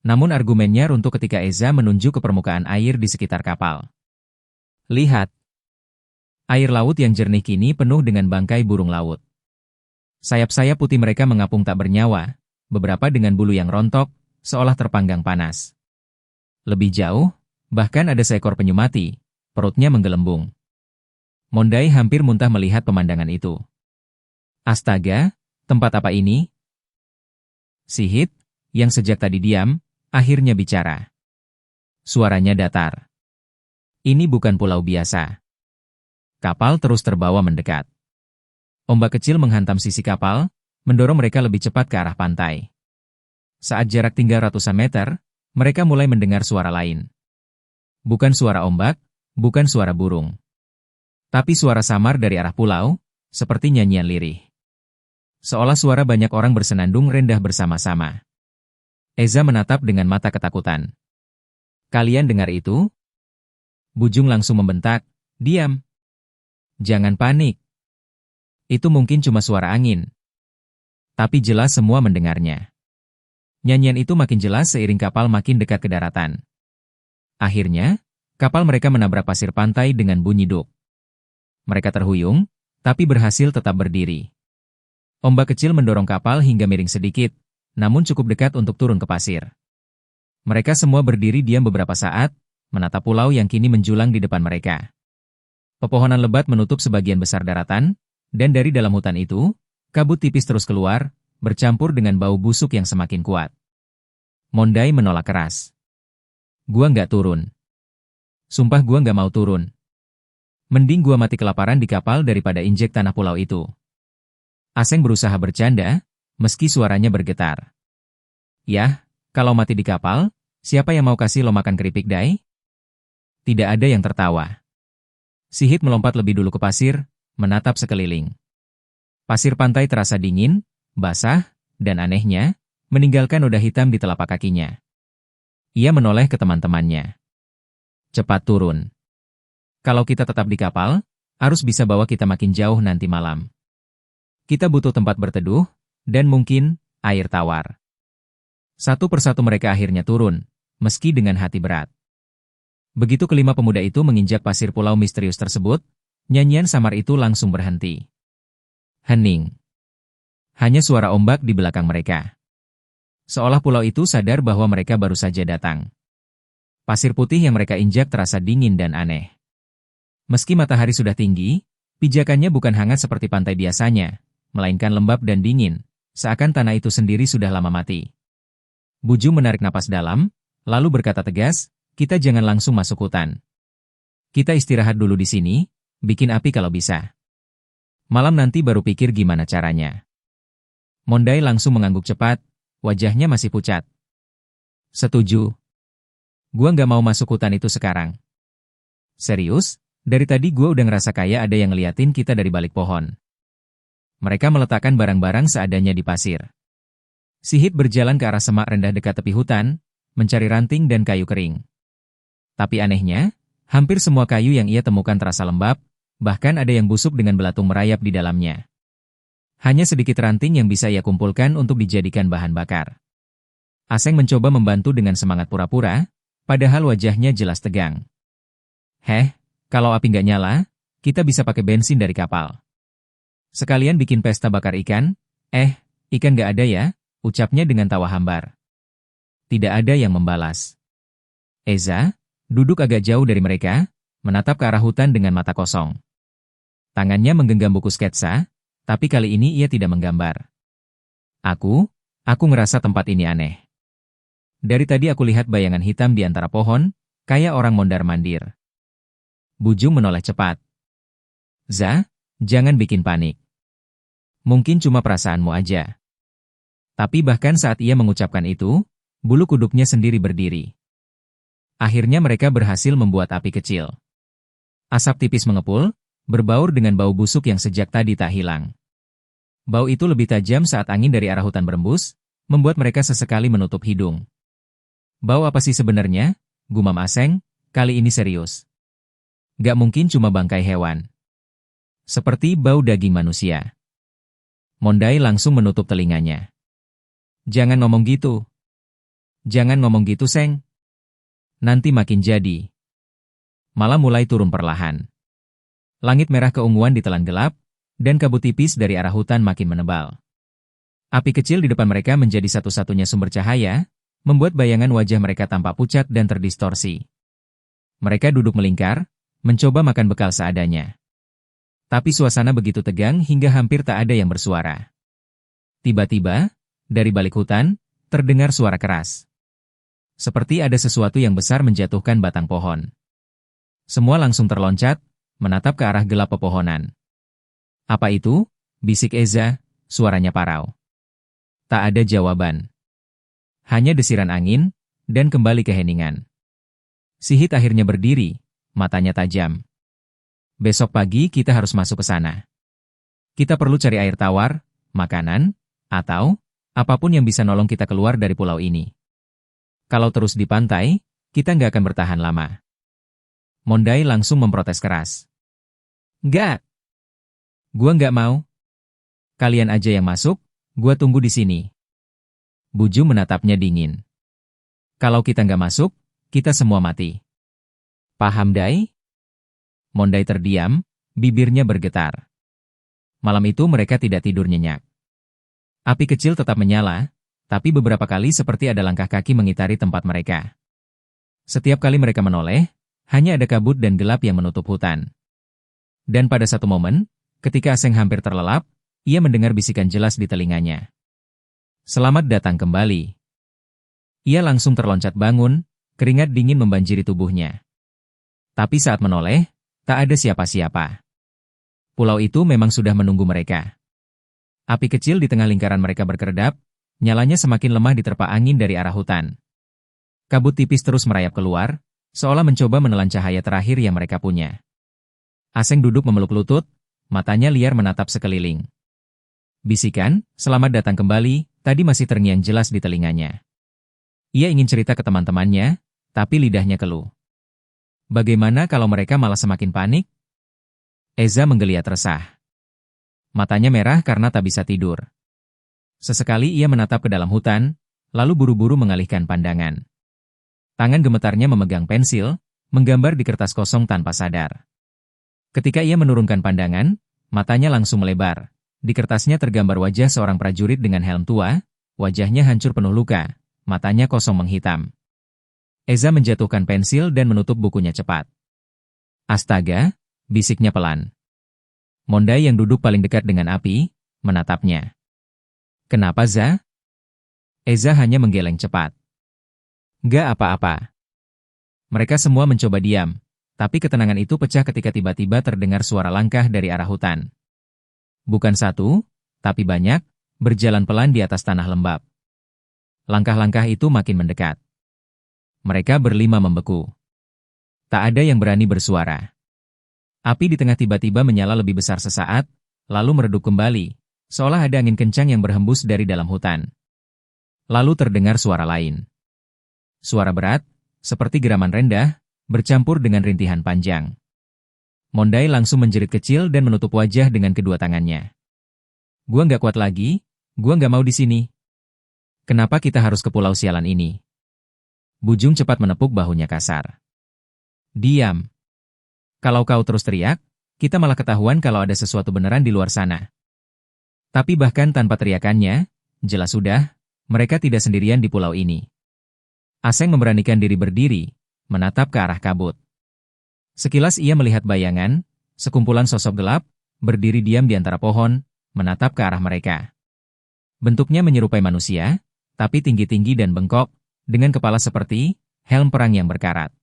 Namun argumennya runtuh ketika Eza menunjuk ke permukaan air di sekitar kapal. Lihat. Air laut yang jernih kini penuh dengan bangkai burung laut. Sayap-sayap putih mereka mengapung tak bernyawa, beberapa dengan bulu yang rontok, seolah terpanggang panas. Lebih jauh, bahkan ada seekor penyu mati, perutnya menggelembung. Mondai hampir muntah melihat pemandangan itu. Astaga, tempat apa ini? Sihit, yang sejak tadi diam, akhirnya bicara. Suaranya datar. Ini bukan pulau biasa. Kapal terus terbawa mendekat. Ombak kecil menghantam sisi kapal, mendorong mereka lebih cepat ke arah pantai. Saat jarak tinggal ratusan meter, mereka mulai mendengar suara lain. Bukan suara ombak, bukan suara burung. Tapi suara samar dari arah pulau, seperti nyanyian lirih. Seolah suara banyak orang bersenandung rendah bersama-sama. Eza menatap dengan mata ketakutan. Kalian dengar itu? Bujung langsung membentak, diam. Jangan panik. Itu mungkin cuma suara angin. Tapi jelas semua mendengarnya. Nyanyian itu makin jelas seiring kapal makin dekat ke daratan. Akhirnya, kapal mereka menabrak pasir pantai dengan bunyi duk. Mereka terhuyung, tapi berhasil tetap berdiri. Ombak kecil mendorong kapal hingga miring sedikit, namun cukup dekat untuk turun ke pasir. Mereka semua berdiri diam beberapa saat, menatap pulau yang kini menjulang di depan mereka. Pepohonan lebat menutup sebagian besar daratan, dan dari dalam hutan itu, kabut tipis terus keluar, bercampur dengan bau busuk yang semakin kuat. Mondai menolak keras. Gua nggak turun. Sumpah gua nggak mau turun. Mending gua mati kelaparan di kapal daripada injek tanah pulau itu. Aseng berusaha bercanda, meski suaranya bergetar. Yah, kalau mati di kapal, siapa yang mau kasih lo makan keripik dai? Tidak ada yang tertawa. Sihit melompat lebih dulu ke pasir, menatap sekeliling. Pasir pantai terasa dingin, basah, dan anehnya, meninggalkan noda hitam di telapak kakinya. Ia menoleh ke teman-temannya. Cepat turun. Kalau kita tetap di kapal, arus bisa bawa kita makin jauh nanti malam. Kita butuh tempat berteduh, dan mungkin, air tawar. Satu persatu mereka akhirnya turun, meski dengan hati berat. Begitu kelima pemuda itu menginjak pasir pulau misterius tersebut, nyanyian samar itu langsung berhenti. Hening. Hanya suara ombak di belakang mereka. Seolah pulau itu sadar bahwa mereka baru saja datang. Pasir putih yang mereka injak terasa dingin dan aneh. Meski matahari sudah tinggi, pijakannya bukan hangat seperti pantai biasanya, melainkan lembab dan dingin, seakan tanah itu sendiri sudah lama mati. Buju menarik napas dalam, lalu berkata tegas, kita jangan langsung masuk hutan. Kita istirahat dulu di sini, bikin api kalau bisa. Malam nanti baru pikir gimana caranya. Mondai langsung mengangguk cepat, wajahnya masih pucat. Setuju. Gua nggak mau masuk hutan itu sekarang. Serius? Dari tadi gua udah ngerasa kayak ada yang ngeliatin kita dari balik pohon. Mereka meletakkan barang-barang seadanya di pasir. Sihit berjalan ke arah semak rendah dekat tepi hutan, mencari ranting dan kayu kering. Tapi anehnya, hampir semua kayu yang ia temukan terasa lembab, bahkan ada yang busuk dengan belatung merayap di dalamnya. Hanya sedikit ranting yang bisa ia kumpulkan untuk dijadikan bahan bakar. Aseng mencoba membantu dengan semangat pura-pura, padahal wajahnya jelas tegang. Kalau api nggak nyala, kita bisa pakai bensin dari kapal. Sekalian bikin pesta bakar ikan. Ikan nggak ada ya, ucapnya dengan tawa hambar. Tidak ada yang membalas. Eza, duduk agak jauh dari mereka, menatap ke arah hutan dengan mata kosong. Tangannya menggenggam buku sketsa, tapi kali ini ia tidak menggambar. Aku ngerasa tempat ini aneh. Dari tadi aku lihat bayangan hitam di antara pohon, kayak orang mondar-mandir. Buju menoleh cepat. Za, jangan bikin panik. Mungkin cuma perasaanmu aja. Tapi bahkan saat ia mengucapkan itu, bulu kuduknya sendiri berdiri. Akhirnya mereka berhasil membuat api kecil. Asap tipis mengepul, berbaur dengan bau busuk yang sejak tadi tak hilang. Bau itu lebih tajam saat angin dari arah hutan berembus, membuat mereka sesekali menutup hidung. Bau apa sih sebenarnya? Gumam Aseng, kali ini serius. Gak mungkin cuma bangkai hewan. Seperti bau daging manusia. Mondai langsung menutup telinganya. Jangan ngomong gitu. Jangan ngomong gitu, Seng. Nanti makin jadi. Malam mulai turun perlahan. Langit merah keunguan ditelan gelap, dan kabut tipis dari arah hutan makin menebal. Api kecil di depan mereka menjadi satu-satunya sumber cahaya, membuat bayangan wajah mereka tampak pucat dan terdistorsi. Mereka duduk melingkar, mencoba makan bekal seadanya. Tapi suasana begitu tegang hingga hampir tak ada yang bersuara. Tiba-tiba, dari balik hutan, terdengar suara keras. Seperti ada sesuatu yang besar menjatuhkan batang pohon. Semua langsung terloncat, menatap ke arah gelap pepohonan. Apa itu? Bisik Eza, suaranya parau. Tak ada jawaban. Hanya desiran angin, dan kembali keheningan. Sihit akhirnya berdiri, matanya tajam. Besok pagi kita harus masuk ke sana. Kita perlu cari air tawar, makanan, atau apapun yang bisa nolong kita keluar dari pulau ini. Kalau terus di pantai, kita nggak akan bertahan lama. Mondai langsung memprotes keras. Nggak. Gua nggak mau. Kalian aja yang masuk, gua tunggu di sini. Buju menatapnya dingin. Kalau kita nggak masuk, kita semua mati. Paham, Dai? Mondai terdiam, bibirnya bergetar. Malam itu mereka tidak tidur nyenyak. Api kecil tetap menyala, tapi beberapa kali seperti ada langkah kaki mengitari tempat mereka. Setiap kali mereka menoleh, hanya ada kabut dan gelap yang menutup hutan. Dan pada satu momen, ketika Aseng hampir terlelap, ia mendengar bisikan jelas di telinganya. Selamat datang kembali. Ia langsung terloncat bangun, keringat dingin membanjiri tubuhnya. Tapi saat menoleh, tak ada siapa-siapa. Pulau itu memang sudah menunggu mereka. Api kecil di tengah lingkaran mereka berkedap, nyalanya semakin lemah diterpa angin dari arah hutan. Kabut tipis terus merayap keluar, seolah mencoba menelan cahaya terakhir yang mereka punya. Aseng duduk memeluk lutut, matanya liar menatap sekeliling. Bisikan, "Selamat datang kembali," tadi masih terngiang jelas di telinganya. Ia ingin cerita ke teman-temannya, tapi lidahnya keluh. Bagaimana kalau mereka malah semakin panik? Eza menggeliat resah. Matanya merah karena tak bisa tidur. Sesekali ia menatap ke dalam hutan, lalu buru-buru mengalihkan pandangan. Tangan gemetarnya memegang pensil, menggambar di kertas kosong tanpa sadar. Ketika ia menurunkan pandangan, matanya langsung melebar. Di kertasnya tergambar wajah seorang prajurit dengan helm tua, wajahnya hancur penuh luka, matanya kosong menghitam. Eza menjatuhkan pensil dan menutup bukunya cepat. "Astaga," bisiknya pelan. Mondai yang duduk paling dekat dengan api, menatapnya. "Kenapa, Za?" Eza hanya menggeleng cepat. "Gak apa-apa." Mereka semua mencoba diam, tapi ketenangan itu pecah ketika tiba-tiba terdengar suara langkah dari arah hutan. Bukan satu, tapi banyak, berjalan pelan di atas tanah lembab. Langkah-langkah itu makin mendekat. Mereka berlima membeku. Tak ada yang berani bersuara. Api di tengah tiba-tiba menyala lebih besar sesaat, lalu meredup kembali, seolah ada angin kencang yang berhembus dari dalam hutan. Lalu terdengar suara lain. Suara berat, seperti geraman rendah, bercampur dengan rintihan panjang. Mondai langsung menjerit kecil dan menutup wajah dengan kedua tangannya. "Gua nggak kuat lagi, gua nggak mau di sini. Kenapa kita harus ke pulau sialan ini?" Bujung cepat menepuk bahunya kasar. "Diam. Kalau kau terus teriak, kita malah ketahuan kalau ada sesuatu beneran di luar sana." Tapi bahkan tanpa teriakannya, jelas sudah, mereka tidak sendirian di pulau ini. Aseng memberanikan diri berdiri, menatap ke arah kabut. Sekilas ia melihat bayangan, sekumpulan sosok gelap, berdiri diam di antara pohon, menatap ke arah mereka. Bentuknya menyerupai manusia, tapi tinggi-tinggi dan bengkok, dengan kepala seperti helm perang yang berkarat.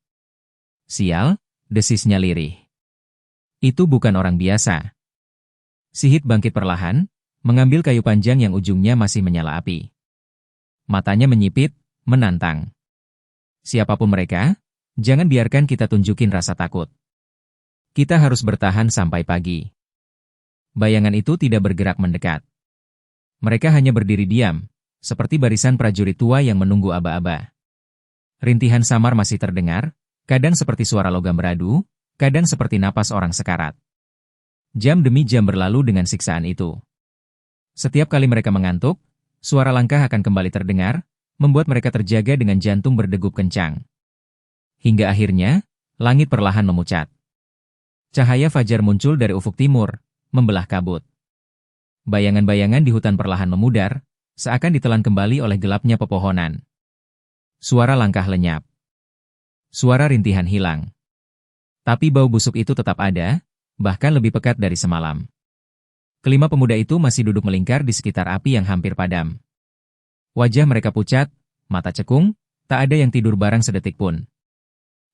"Sial," desisnya lirih. "Itu bukan orang biasa." Sihit bangkit perlahan, mengambil kayu panjang yang ujungnya masih menyala api. Matanya menyipit, menantang. "Siapapun mereka, jangan biarkan kita tunjukin rasa takut. Kita harus bertahan sampai pagi." Bayangan itu tidak bergerak mendekat. Mereka hanya berdiri diam, seperti barisan prajurit tua yang menunggu aba-aba. Rintihan samar masih terdengar, kadang seperti suara logam beradu, kadang seperti napas orang sekarat. Jam demi jam berlalu dengan siksaan itu. Setiap kali mereka mengantuk, suara langkah akan kembali terdengar, membuat mereka terjaga dengan jantung berdegup kencang. Hingga akhirnya, langit perlahan memucat. Cahaya fajar muncul dari ufuk timur, membelah kabut. Bayangan-bayangan di hutan perlahan memudar, seakan ditelan kembali oleh gelapnya pepohonan. Suara langkah lenyap. Suara rintihan hilang. Tapi bau busuk itu tetap ada, bahkan lebih pekat dari semalam. Kelima pemuda itu masih duduk melingkar di sekitar api yang hampir padam. Wajah mereka pucat, mata cekung, tak ada yang tidur barang sedetik pun.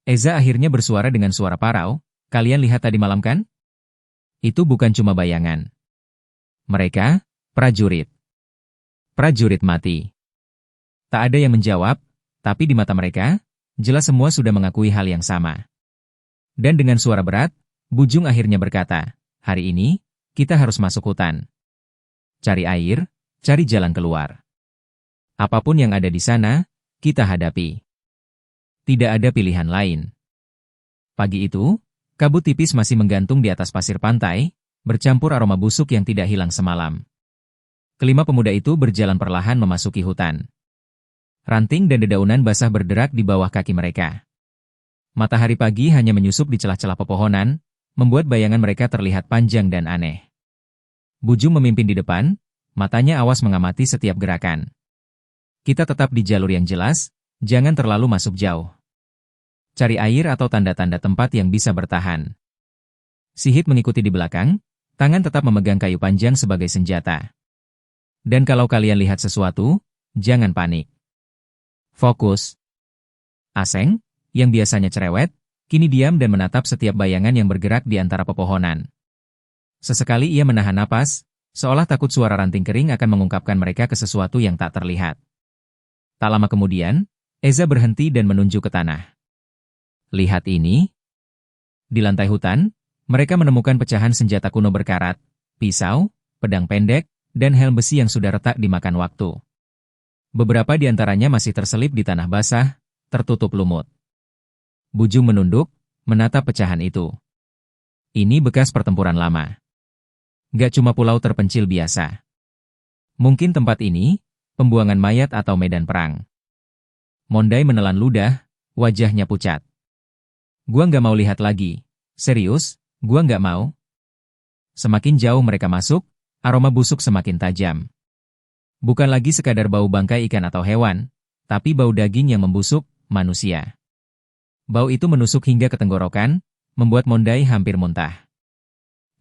Eza akhirnya bersuara dengan suara parau, "Kalian lihat tadi malam kan? Itu bukan cuma bayangan. Mereka, prajurit. Prajurit mati." Tak ada yang menjawab, tapi di mata mereka, jelas semua sudah mengakui hal yang sama. Dan dengan suara berat, Bujung akhirnya berkata, "Hari ini, kita harus masuk hutan. Cari air, cari jalan keluar. Apapun yang ada di sana, kita hadapi. Tidak ada pilihan lain." Pagi itu, kabut tipis masih menggantung di atas pasir pantai, bercampur aroma busuk yang tidak hilang semalam. Kelima pemuda itu berjalan perlahan memasuki hutan. Ranting dan dedaunan basah berderak di bawah kaki mereka. Matahari pagi hanya menyusup di celah-celah pepohonan, membuat bayangan mereka terlihat panjang dan aneh. Bujung memimpin di depan, matanya awas mengamati setiap gerakan. "Kita tetap di jalur yang jelas, jangan terlalu masuk jauh. Cari air atau tanda-tanda tempat yang bisa bertahan." Sihit mengikuti di belakang, tangan tetap memegang kayu panjang sebagai senjata. "Dan kalau kalian lihat sesuatu, jangan panik. Fokus." Aseng, yang biasanya cerewet, kini diam dan menatap setiap bayangan yang bergerak di antara pepohonan. Sesekali ia menahan napas, seolah takut suara ranting kering akan mengungkapkan mereka ke sesuatu yang tak terlihat. Tak lama kemudian, Eza berhenti dan menunjuk ke tanah. "Lihat ini." Di lantai hutan, mereka menemukan pecahan senjata kuno berkarat, pisau, pedang pendek, dan helm besi yang sudah retak dimakan waktu. Beberapa di antaranya masih terselip di tanah basah, tertutup lumut. Bujung menunduk, menatap pecahan itu. Ini bekas pertempuran lama. Gak cuma pulau terpencil biasa. Mungkin tempat ini, pembuangan mayat atau medan perang. Mondai menelan ludah, wajahnya pucat. Gua nggak mau lihat lagi. Serius, gua nggak mau. Semakin jauh mereka masuk, aroma busuk semakin tajam. Bukan lagi sekadar bau bangkai ikan atau hewan, tapi bau daging yang membusuk, manusia. Bau itu menusuk hingga ke tenggorokan, membuat Mondai hampir muntah.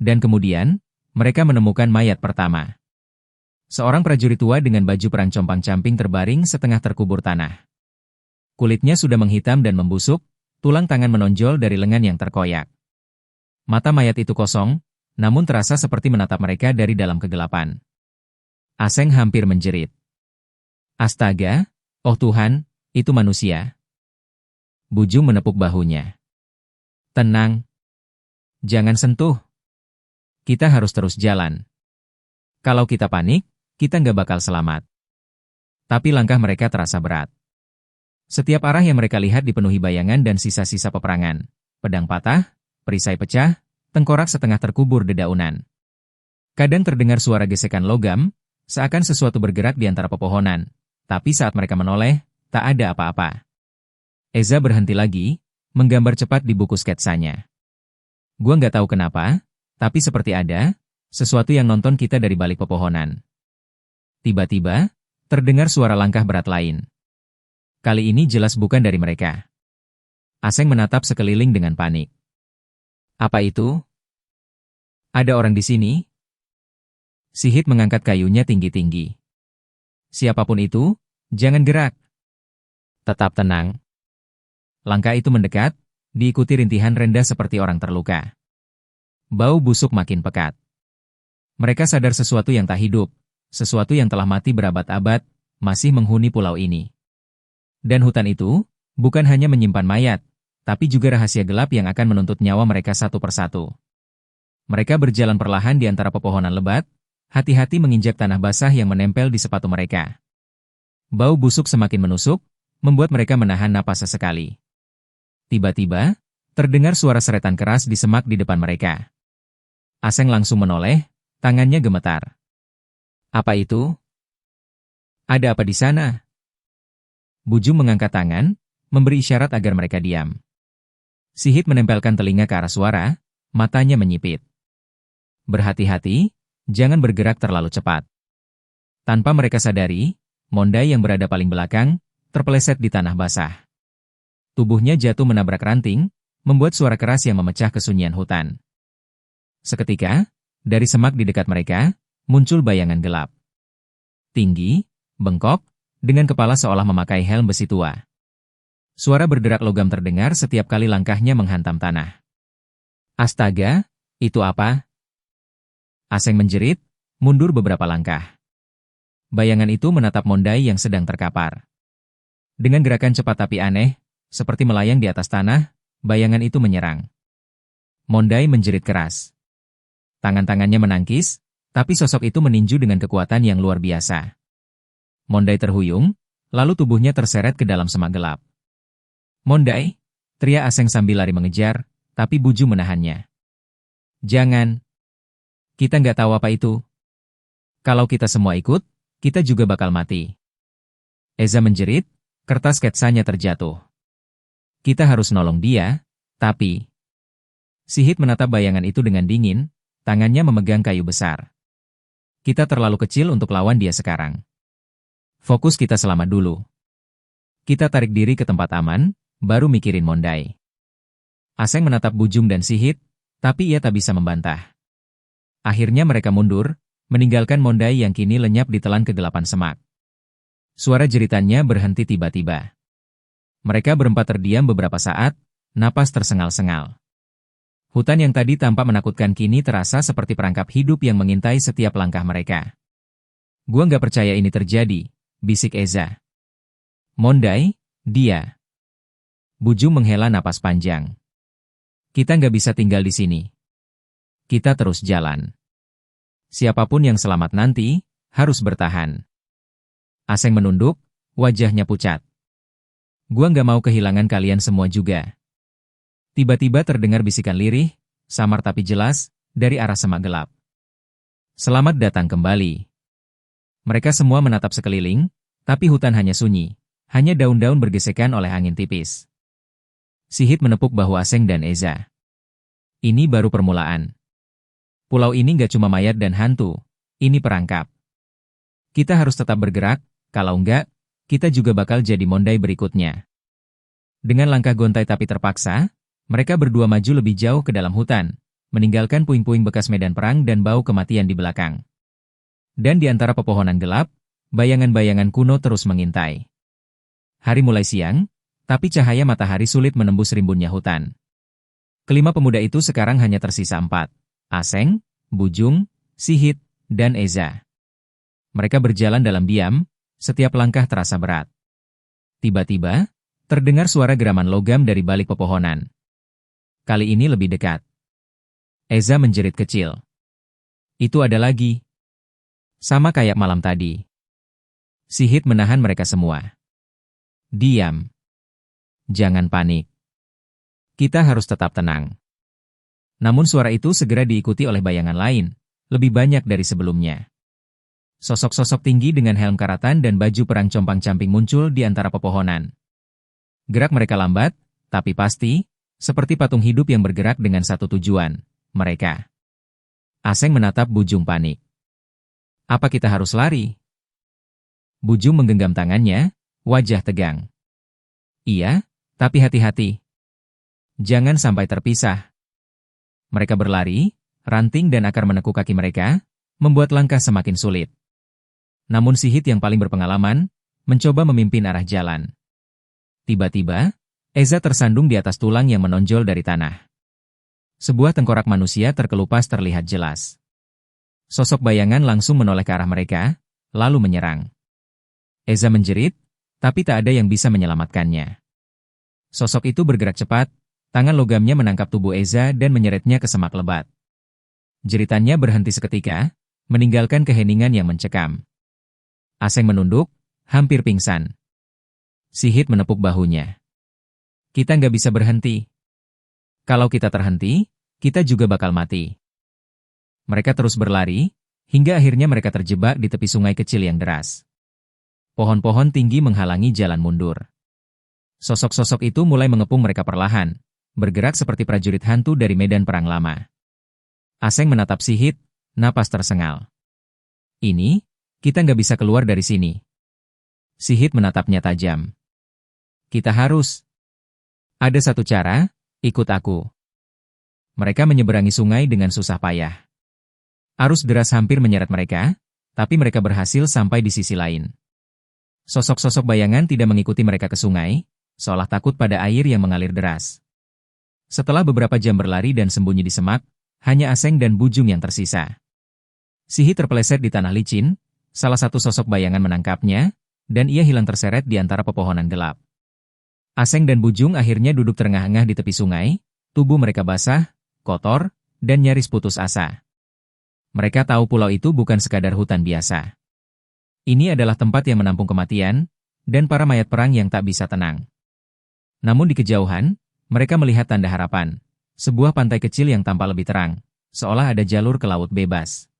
Dan kemudian, mereka menemukan mayat pertama. Seorang prajurit tua dengan baju perang compang-camping terbaring setengah terkubur tanah. Kulitnya sudah menghitam dan membusuk, tulang tangan menonjol dari lengan yang terkoyak. Mata mayat itu kosong, namun terasa seperti menatap mereka dari dalam kegelapan. Aseng hampir menjerit. Astaga, oh Tuhan, itu manusia. Bujung menepuk bahunya. Tenang. Jangan sentuh. Kita harus terus jalan. Kalau kita panik, kita nggak bakal selamat. Tapi langkah mereka terasa berat. Setiap arah yang mereka lihat dipenuhi bayangan dan sisa-sisa peperangan. Pedang patah, perisai pecah, tengkorak setengah terkubur dedaunan. Kadang terdengar suara gesekan logam, seakan sesuatu bergerak di antara pepohonan. Tapi saat mereka menoleh, tak ada apa-apa. Eza berhenti lagi, menggambar cepat di buku sketsanya. Gua nggak tahu kenapa, tapi seperti ada sesuatu yang nonton kita dari balik pepohonan. Tiba-tiba, terdengar suara langkah berat lain. Kali ini jelas bukan dari mereka. Aseng menatap sekeliling dengan panik. Apa itu? Ada orang di sini? Sihit mengangkat kayunya tinggi-tinggi. Siapapun itu, jangan gerak. Tetap tenang. Langkah itu mendekat, diikuti rintihan rendah seperti orang terluka. Bau busuk makin pekat. Mereka sadar sesuatu yang tak hidup, sesuatu yang telah mati berabad-abad, masih menghuni pulau ini. Dan hutan itu, bukan hanya menyimpan mayat, tapi juga rahasia gelap yang akan menuntut nyawa mereka satu persatu. Mereka berjalan perlahan di antara pepohonan lebat, hati-hati menginjak tanah basah yang menempel di sepatu mereka. Bau busuk semakin menusuk, membuat mereka menahan napas sesekali. Tiba-tiba, terdengar suara seretan keras di semak di depan mereka. Aseng langsung menoleh, tangannya gemetar. Apa itu? Ada apa di sana? Bujung mengangkat tangan, memberi isyarat agar mereka diam. Sihit menempelkan telinga ke arah suara, matanya menyipit. Berhati-hati, jangan bergerak terlalu cepat. Tanpa mereka sadari, Mondai yang berada paling belakang, terpeleset di tanah basah. Tubuhnya jatuh menabrak ranting, membuat suara keras yang memecah kesunyian hutan. Seketika, dari semak di dekat mereka, muncul bayangan gelap. Tinggi, bengkok, dengan kepala seolah memakai helm besi tua. Suara berderak logam terdengar setiap kali langkahnya menghantam tanah. Astaga, itu apa? Aseng menjerit, mundur beberapa langkah. Bayangan itu menatap Mondai yang sedang terkapar. Dengan gerakan cepat tapi aneh, seperti melayang di atas tanah, bayangan itu menyerang. Mondai menjerit keras. Tangan-tangannya menangkis, tapi sosok itu meninju dengan kekuatan yang luar biasa. Mondai terhuyung, lalu tubuhnya terseret ke dalam semak gelap. Mondai, teriak Aseng sambil lari mengejar, tapi Buju menahannya. Jangan. Kita nggak tahu apa itu. Kalau kita semua ikut, kita juga bakal mati. Eza menjerit, kertas sketsanya terjatuh. Kita harus nolong dia, tapi... Sihit menatap bayangan itu dengan dingin, tangannya memegang kayu besar. Kita terlalu kecil untuk lawan dia sekarang. Fokus kita selamat dulu. Kita tarik diri ke tempat aman, baru mikirin Mondai. Aseng menatap Bujung dan Sihit, tapi ia tak bisa membantah. Akhirnya mereka mundur, meninggalkan Mondai yang kini lenyap di telan kegelapan semak. Suara jeritannya berhenti tiba-tiba. Mereka berempat terdiam beberapa saat, napas tersengal-sengal. Hutan yang tadi tampak menakutkan kini terasa seperti perangkap hidup yang mengintai setiap langkah mereka. Gua nggak percaya ini terjadi, bisik Eza. Mondai, dia. Bujung menghela napas panjang. Kita nggak bisa tinggal di sini. Kita terus jalan. Siapapun yang selamat nanti, harus bertahan. Aseng menunduk, wajahnya pucat. Gua nggak mau kehilangan kalian semua juga. Tiba-tiba terdengar bisikan lirih, samar tapi jelas, dari arah semak gelap. Selamat datang kembali. Mereka semua menatap sekeliling, tapi hutan hanya sunyi. Hanya daun-daun bergesekan oleh angin tipis. Sihit menepuk bahu Aseng dan Eza. Ini baru permulaan. Pulau ini nggak cuma mayat dan hantu, ini perangkap. Kita harus tetap bergerak, kalau enggak, kita juga bakal jadi mondai berikutnya. Dengan langkah gontai tapi terpaksa, mereka berdua maju lebih jauh ke dalam hutan, meninggalkan puing-puing bekas medan perang dan bau kematian di belakang. Dan di antara pepohonan gelap, bayangan-bayangan kuno terus mengintai. Hari mulai siang, tapi cahaya matahari sulit menembus rimbunnya hutan. Kelima pemuda itu sekarang hanya tersisa 4. Aseng, Bujung, Sihit, dan Eza. Mereka berjalan dalam diam, setiap langkah terasa berat. Tiba-tiba, terdengar suara geraman logam dari balik pepohonan. Kali ini lebih dekat. Eza menjerit kecil. Itu ada lagi. Sama kayak malam tadi. Sihit menahan mereka semua. Diam. Jangan panik. Kita harus tetap tenang. Namun suara itu segera diikuti oleh bayangan lain, lebih banyak dari sebelumnya. Sosok-sosok tinggi dengan helm karatan dan baju perang compang-camping muncul di antara pepohonan. Gerak mereka lambat, tapi pasti, seperti patung hidup yang bergerak dengan satu tujuan, mereka. Aseng menatap Bujung panik. Apa kita harus lari? Bujung menggenggam tangannya, wajah tegang. Iya, tapi hati-hati. Jangan sampai terpisah. Mereka berlari, ranting dan akar menekuk kaki mereka, membuat langkah semakin sulit. Namun Sihit yang paling berpengalaman, mencoba memimpin arah jalan. Tiba-tiba, Eza tersandung di atas tulang yang menonjol dari tanah. Sebuah tengkorak manusia terkelupas terlihat jelas. Sosok bayangan langsung menoleh ke arah mereka, lalu menyerang. Eza menjerit, tapi tak ada yang bisa menyelamatkannya. Sosok itu bergerak cepat, tangan logamnya menangkap tubuh Eza dan menyeretnya ke semak lebat. Jeritannya berhenti seketika, meninggalkan keheningan yang mencekam. Aseng menunduk, hampir pingsan. Sihit menepuk bahunya. Kita nggak bisa berhenti. Kalau kita terhenti, kita juga bakal mati. Mereka terus berlari, hingga akhirnya mereka terjebak di tepi sungai kecil yang deras. Pohon-pohon tinggi menghalangi jalan mundur. Sosok-sosok itu mulai mengepung mereka perlahan, bergerak seperti prajurit hantu dari medan perang lama. Aseng menatap Sihit, napas tersengal. Ini, kita nggak bisa keluar dari sini. Sihit menatapnya tajam. Kita harus. Ada satu cara, ikut aku. Mereka menyeberangi sungai dengan susah payah. Arus deras hampir menyeret mereka, tapi mereka berhasil sampai di sisi lain. Sosok-sosok bayangan tidak mengikuti mereka ke sungai, seolah takut pada air yang mengalir deras. Setelah beberapa jam berlari dan sembunyi di semak, hanya Aseng dan Bujung yang tersisa. Sihit terpeleset di tanah licin, salah satu sosok bayangan menangkapnya, dan ia hilang terseret di antara pepohonan gelap. Aseng dan Bujung akhirnya duduk terengah-engah di tepi sungai, tubuh mereka basah, kotor, dan nyaris putus asa. Mereka tahu pulau itu bukan sekadar hutan biasa. Ini adalah tempat yang menampung kematian, dan para mayat perang yang tak bisa tenang. Namun di kejauhan, mereka melihat tanda harapan, sebuah pantai kecil yang tampak lebih terang, seolah ada jalur ke laut bebas.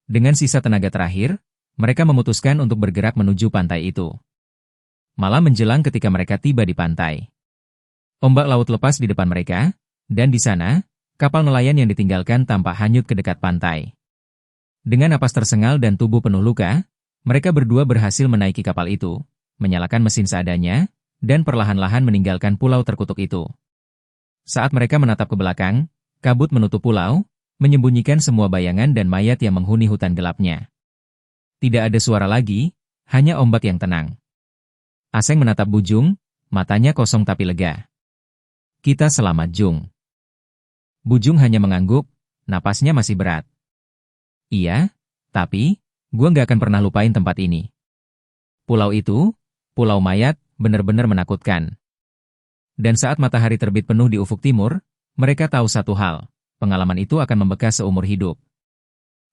Dengan sisa tenaga terakhir, mereka memutuskan untuk bergerak menuju pantai itu. Malam menjelang ketika mereka tiba di pantai. Ombak laut lepas di depan mereka, dan di sana, kapal nelayan yang ditinggalkan tampak hanyut ke dekat pantai. Dengan napas tersengal dan tubuh penuh luka, mereka berdua berhasil menaiki kapal itu, menyalakan mesin seadanya, dan perlahan-lahan meninggalkan pulau terkutuk itu. Saat mereka menatap ke belakang, kabut menutup pulau, menyembunyikan semua bayangan dan mayat yang menghuni hutan gelapnya. Tidak ada suara lagi, hanya ombak yang tenang. Aseng menatap Bujung, matanya kosong tapi lega. Kita selamat, Jung. Bujung hanya mengangguk, napasnya masih berat. Iya, tapi, gua nggak akan pernah lupain tempat ini. Pulau itu, pulau mayat, benar-benar menakutkan. Dan saat matahari terbit penuh di ufuk timur, mereka tahu satu hal, pengalaman itu akan membekas seumur hidup.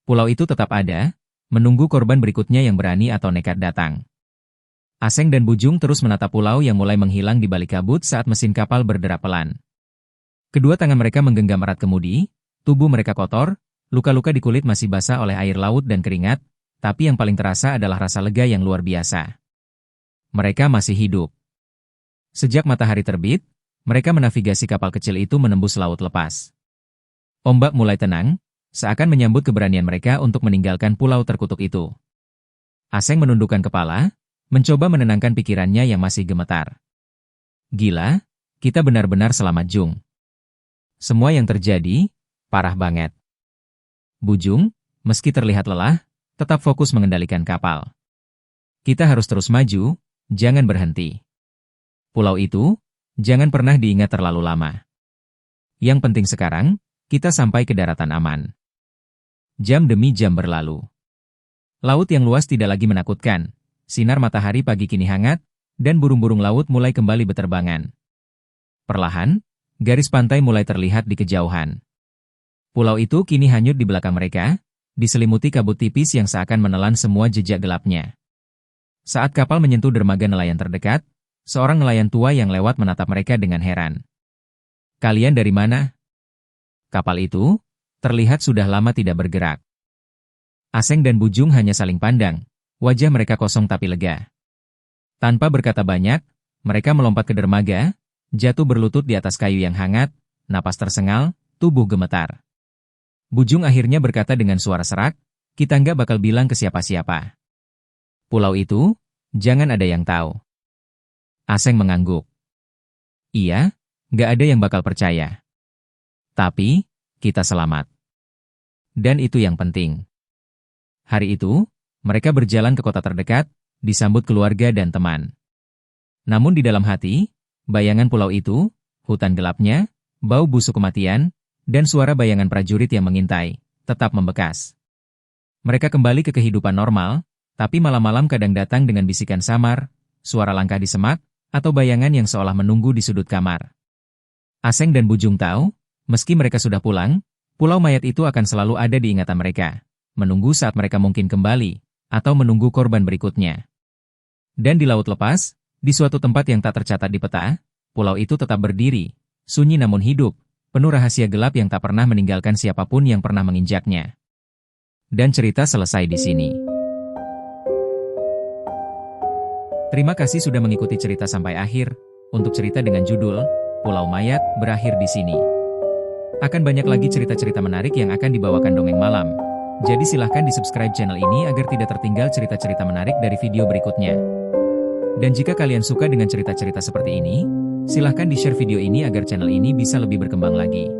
Pulau itu tetap ada, menunggu korban berikutnya yang berani atau nekat datang. Aseng dan Bujung terus menatap pulau yang mulai menghilang di balik kabut saat mesin kapal berderap pelan. Kedua tangan mereka menggenggam erat kemudi, tubuh mereka kotor, luka-luka di kulit masih basah oleh air laut dan keringat, tapi yang paling terasa adalah rasa lega yang luar biasa. Mereka masih hidup. Sejak matahari terbit, mereka menavigasi kapal kecil itu menembus laut lepas. Ombak mulai tenang, seakan menyambut keberanian mereka untuk meninggalkan pulau terkutuk itu. Aseng menundukkan kepala, mencoba menenangkan pikirannya yang masih gemetar. Gila, kita benar-benar selamat, Jung. Semua yang terjadi, parah banget. Bujung, meski terlihat lelah, tetap fokus mengendalikan kapal. Kita harus terus maju, jangan berhenti. Pulau itu, jangan pernah diingat terlalu lama. Yang penting sekarang, kita sampai ke daratan aman. Jam demi jam berlalu. Laut yang luas tidak lagi menakutkan. Sinar matahari pagi kini hangat, dan burung-burung laut mulai kembali beterbangan. Perlahan, garis pantai mulai terlihat di kejauhan. Pulau itu kini hanyut di belakang mereka, diselimuti kabut tipis yang seakan menelan semua jejak gelapnya. Saat kapal menyentuh dermaga nelayan terdekat, seorang nelayan tua yang lewat menatap mereka dengan heran. "Kalian dari mana?" Kapal itu terlihat sudah lama tidak bergerak. Aseng dan Bujung hanya saling pandang. Wajah mereka kosong tapi lega. Tanpa berkata banyak, mereka melompat ke dermaga, jatuh berlutut di atas kayu yang hangat, napas tersengal, tubuh gemetar. Bujung akhirnya berkata dengan suara serak, "Kita nggak bakal bilang ke siapa-siapa. Pulau itu, jangan ada yang tahu." Aseng mengangguk. "Iya, nggak ada yang bakal percaya. Tapi, kita selamat. Dan itu yang penting." Hari itu, mereka berjalan ke kota terdekat, disambut keluarga dan teman. Namun di dalam hati, bayangan pulau itu, hutan gelapnya, bau busuk kematian, dan suara bayangan prajurit yang mengintai, tetap membekas. Mereka kembali ke kehidupan normal, tapi malam-malam kadang datang dengan bisikan samar, suara langkah di semak, atau bayangan yang seolah menunggu di sudut kamar. Aseng dan Bujung tahu, meski mereka sudah pulang, pulau mayat itu akan selalu ada di ingatan mereka, menunggu saat mereka mungkin kembali, atau menunggu korban berikutnya. Dan di laut lepas, di suatu tempat yang tak tercatat di peta, pulau itu tetap berdiri, sunyi namun hidup, penuh rahasia gelap yang tak pernah meninggalkan siapapun yang pernah menginjaknya. Dan cerita selesai di sini. Terima kasih sudah mengikuti cerita sampai akhir. Untuk cerita dengan judul Pulau Mayat berakhir di sini. Akan banyak lagi cerita-cerita menarik yang akan dibawakan Dongeng Malam. Jadi silahkan di-subscribe channel ini agar tidak tertinggal cerita-cerita menarik dari video berikutnya. Dan jika kalian suka dengan cerita-cerita seperti ini, silahkan di-share video ini agar channel ini bisa lebih berkembang lagi.